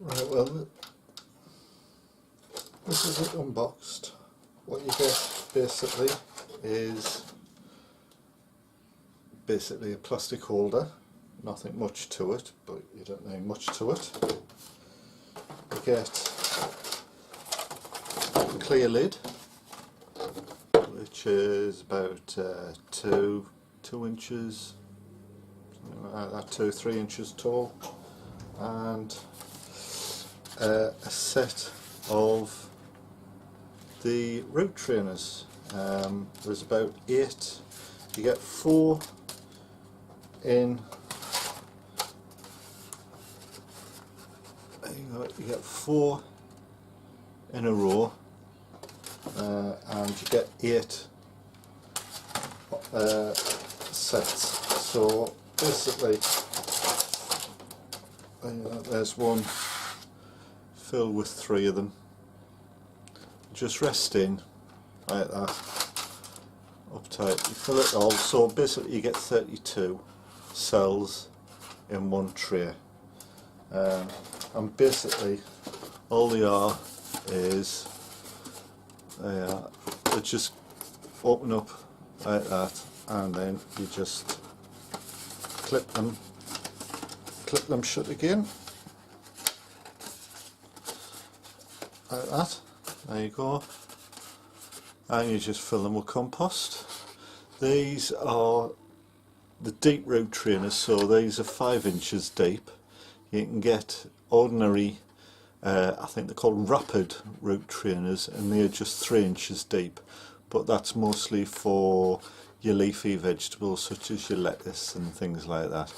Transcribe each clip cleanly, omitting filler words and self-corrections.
Right, well, this is it unboxed. What you get basically is a plastic holder, nothing much to it, but you don't need much to it. You get a clear lid, which is about 2 inches, something like that, 2-3 inches tall, and a set of the root trainers. There's about 8. You get 4 in. You get 4 in a row, and you get 8 sets. So basically, there's one filled with 3 of them. Just rest in like that, up tight. You fill it all, so basically you get 32 cells in one tray. And basically all they are is they just open up like that, and then you just clip them shut again like that. There you go, and you just fill them with compost. These are the deep root trainers, so these are 5 inches deep. You can get ordinary, I think they're called rapid root trainers, and they're just 3 inches deep, but that's mostly for your leafy vegetables such as your lettuce and things like that.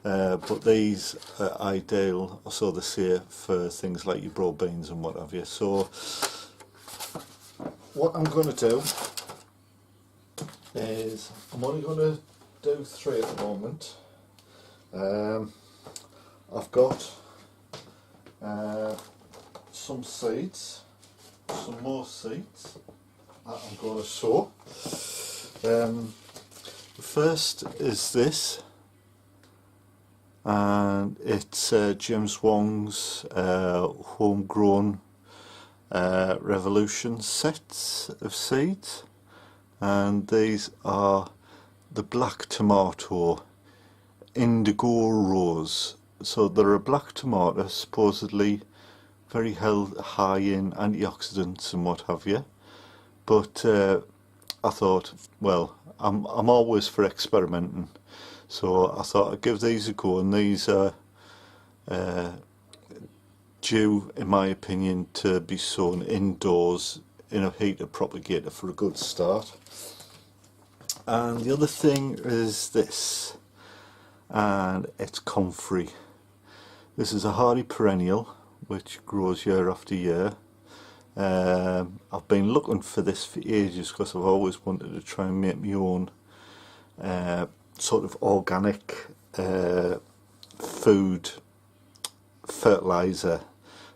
But these are ideal, so they say, for things like your broad beans and what have you. So what I'm going to do is, I'm only going to do 3 at the moment. I've got some seeds, some more seeds that I'm going to sow. The first is this, and it's James Wong's homegrown Revolution sets of seeds, and these are the black tomato Indigo Rose. So they're a black tomato, supposedly very high in antioxidants and what have you, but I thought, well, I'm always for experimenting, so I thought I'd give these a go, and these are due, in my opinion, to be sown indoors in a heated propagator for a good start. And the other thing is this, and it's Comfrey. This is a hardy perennial which grows year after year. I've been looking for this for ages because I've always wanted to try and make my own sort of organic food fertiliser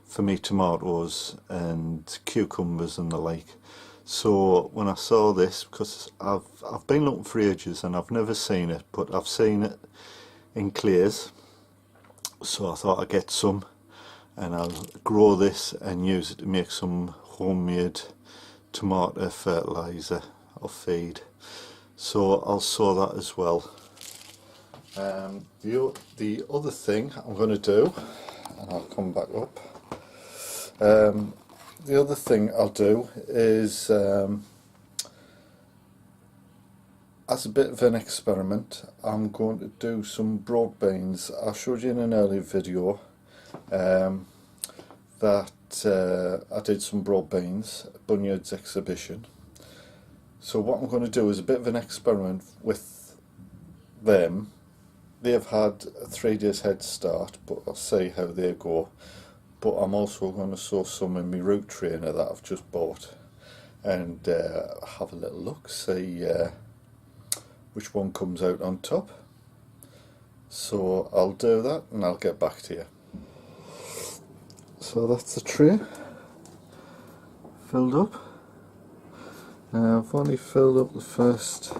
for me tomatoes and cucumbers and the like. So when I saw this, because I've been looking for ages and I've never seen it, but I've seen it in clears, so I thought I'd get some and I'll grow this and use it to make some homemade tomato fertiliser or feed. So I'll sow that as well. The other thing I'm going to do, and I'll come back up, the other thing I'll do is, as a bit of an experiment, I'm going to do some broad beans. I showed you in an earlier video that I did some broad beans at Bunyard's exhibition. So what I'm going to do is a bit of an experiment with them. They've had a 3 days head start, but I'll see how they go. But I'm also going to sow some in my root trainer that I've just bought, and have a little look, see which one comes out on top. So I'll do that and I'll get back to you. So that's the tray filled up. Now I've only filled up the first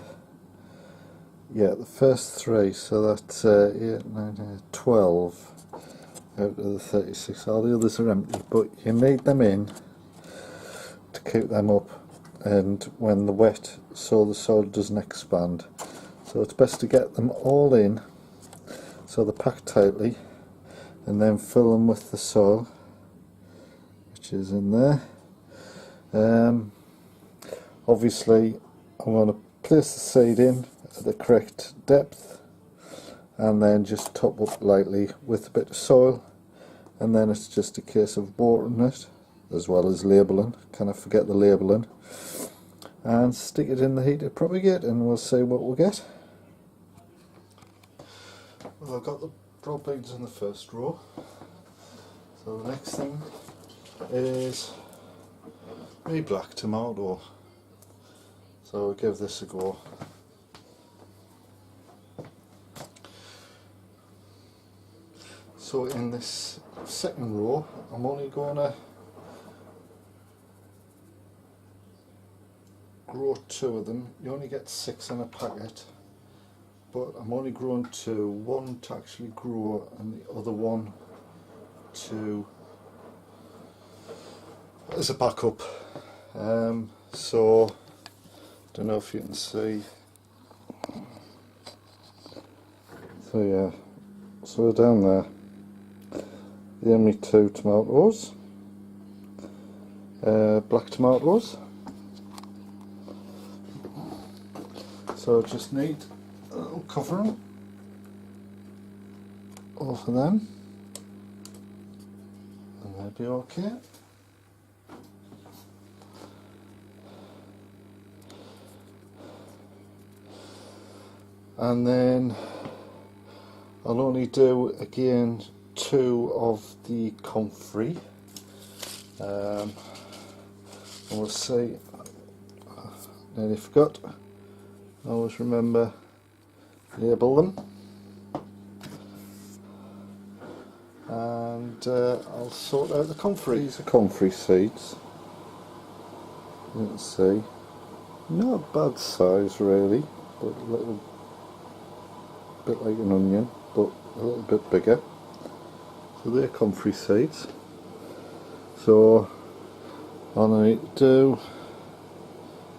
3, so that's 8, 9, 12. out of the 36. All the others are empty, but you need them in to keep them up, and when they're wet, so the soil doesn't expand. So it's best to get them all in so they're packed tightly, and then fill them with the soil, which is in there. Obviously I'm going to place the seed in at the correct depth, and then just top up lightly with a bit of soil, and then it's just a case of watering it as well as labelling. Can I forget the labelling? And stick it in the heated propagate, and we'll see what we'll get. Well, I've got the broad beans in the first row, so the next thing is my black tomato. So we'll give this a go. So in this second row, I'm only going to grow 2 of them. You only get 6 in a packet, but I'm only growing 2, one to actually grow and the other one to as a backup. So don't know if you can see. So yeah, so down there, the only 2 tomatoes, black tomatoes. So I just need a little covering over them, and they'll be okay. And then I'll only do again 2 of the Comfrey, and we'll see. Nearly forgot. Always remember, label them, and I'll sort out the Comfrey. These are Comfrey seeds. You can see, not a bad size really, but a little bit like an onion, but a little bit bigger. So they're Comfrey seeds. So all I need to do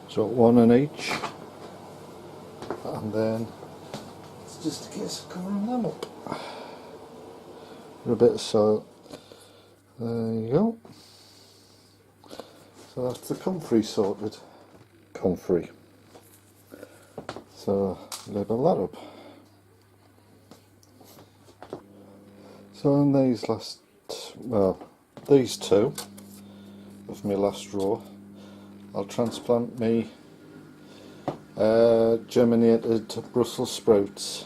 is drop 1 in each, and then it's just a case of covering them up with a bit of soil. There you go. So that's the Comfrey sorted. Comfrey. So label that up. So in these these 2 of my last row, I'll transplant me germinated Brussels sprouts.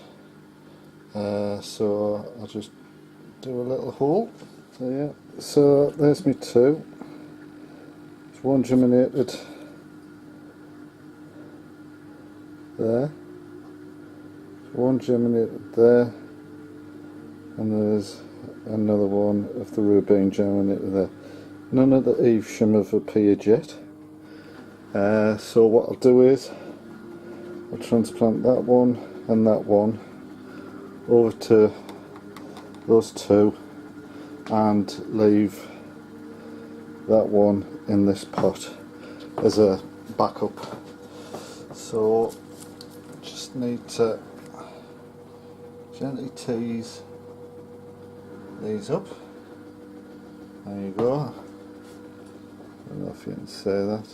So I'll just do a little hole. So yeah, so there's me 2. There's 1 germinated there, 1 germinated there, and there's another one of the rhubarb germinated there. None of the Evesham have appeared yet. So what I'll do is I'll transplant that one and that one over to those 2 and leave that one in this pot as a backup. So just need to gently tease these up. There you go. I don't know if you can say that.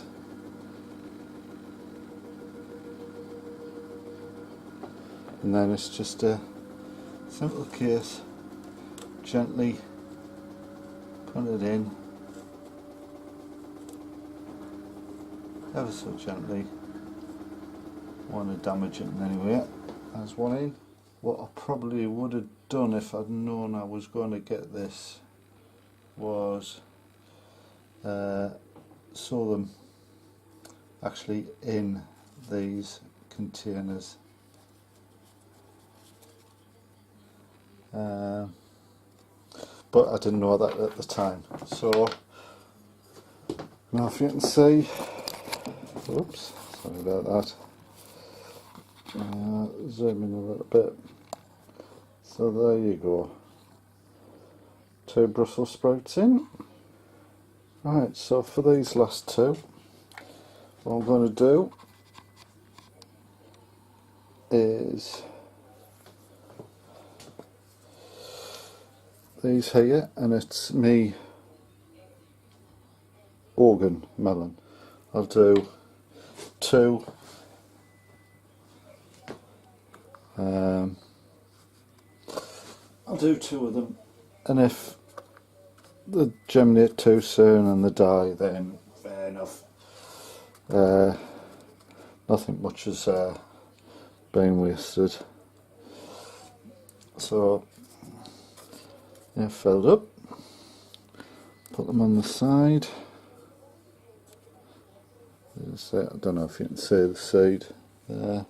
And then it's just a simple case, gently put it in, ever so gently. Want to damage it in any way. There's 1 in. What I probably would have done if I'd known I was going to get this was sow them actually in these containers. But I didn't know that at the time. So now if you can see, oops, sorry about that. Zoom in a little bit. So there you go. 2 Brussels sprouts in. Right, so for these last 2, what I'm going to do is these here, and it's me Ogen melon. I'll do 2 I'll do 2 of them, and if they germinate too soon and they die, then fair enough. Nothing much has been wasted. So they're filled up, put them on the side. I don't know if you can see the seed there.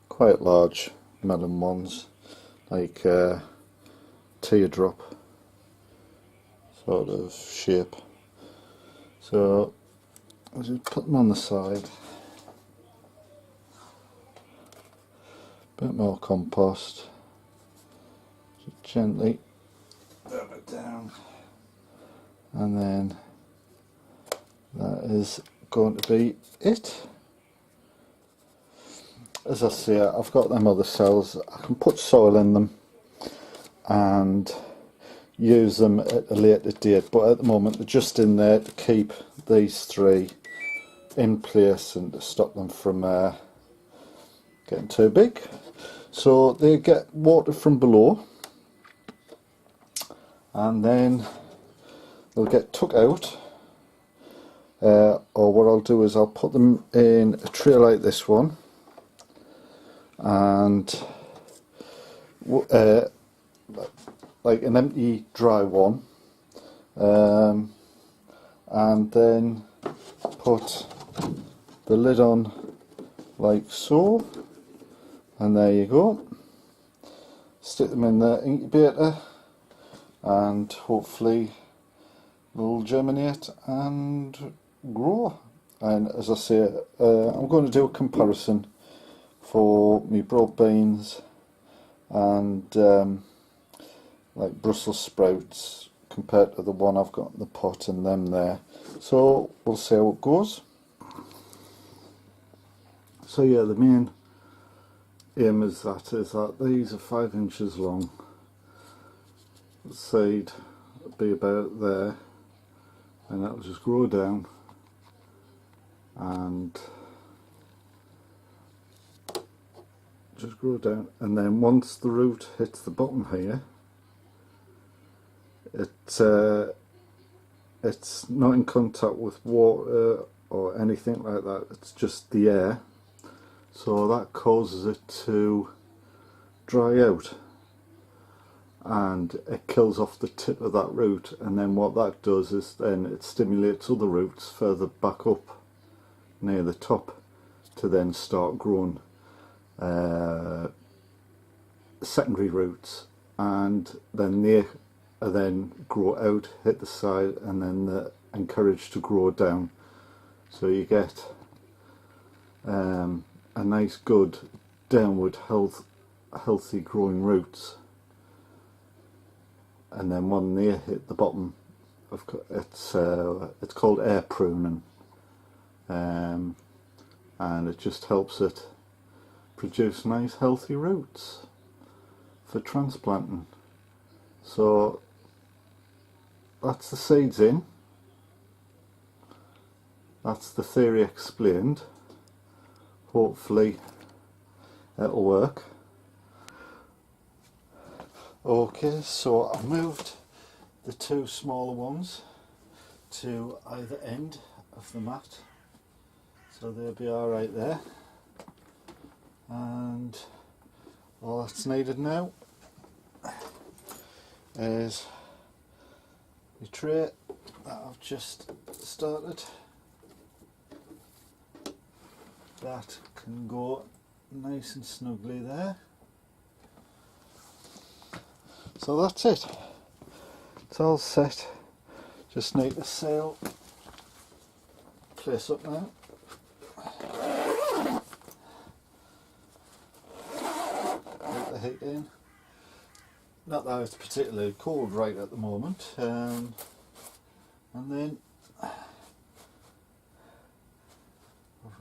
Quite large melon ones, like teardrop sort of shape. So I'll just put them on the side. Bit more compost. Just gently rub it down, and then that is going to be it. As I say, I've got them other cells. I can put soil in them and use them at a later date, but at the moment they're just in there to keep these 3 in place and to stop them from getting too big. So they get water from below, and then they'll get took out, or what I'll do is I'll put them in a tray like this one, and like an empty dry one, and then put the lid on like so, and there you go. Stick them in the incubator and hopefully they'll germinate and grow. And as I say, I'm going to do a comparison for me broad beans and like Brussels sprouts compared to the one I've got in the pot and them there. So we'll see how it goes. So yeah, the main aim is that these are 5 inches long. The seed will be about there, and that'll just grow down and just grow down, and then once the root hits the bottom here, it's not in contact with water or anything like that, it's just the air, so that causes it to dry out and it kills off the tip of that root, and then what that does is then it stimulates other roots further back up near the top to then start growing secondary roots, and then they then grow out, hit the side, and then they're encouraged to grow down, so you get a nice good downward healthy growing roots. And then when they hit the bottom, it's called air pruning, and it just helps it produce nice healthy roots for transplanting. So that's the seeds in, that's the theory explained. Hopefully it'll work. Okay, so I've moved the 2 smaller ones to either end of the mat, so they'll be alright there, and all that's needed now is the tray that I've just started. That can go nice and snugly there. So that's it. It's all set. Just need to seal place up now. Put the heat in. not that it's particularly cold right at the moment. And then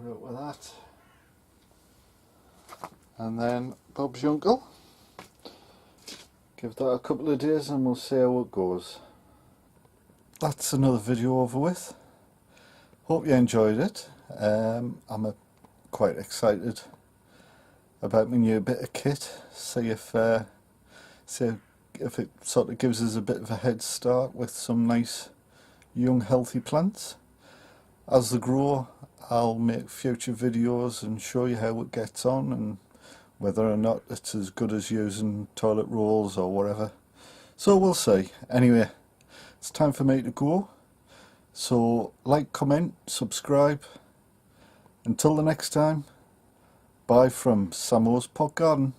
over it with that. And then Bob's your uncle. Give that a couple of days and we'll see how it goes. That's another video over with. Hope you enjoyed it. I'm quite excited about my new bit of kit. See if it sort of gives us a bit of a head start with some nice young healthy plants. As they grow, I'll make future videos and show you how it gets on and whether or not it's as good as using toilet rolls or whatever. So we'll see. Anyway, it's time for me to go. So like, comment, subscribe. Until the next time, bye from Sammo's Pot Garden.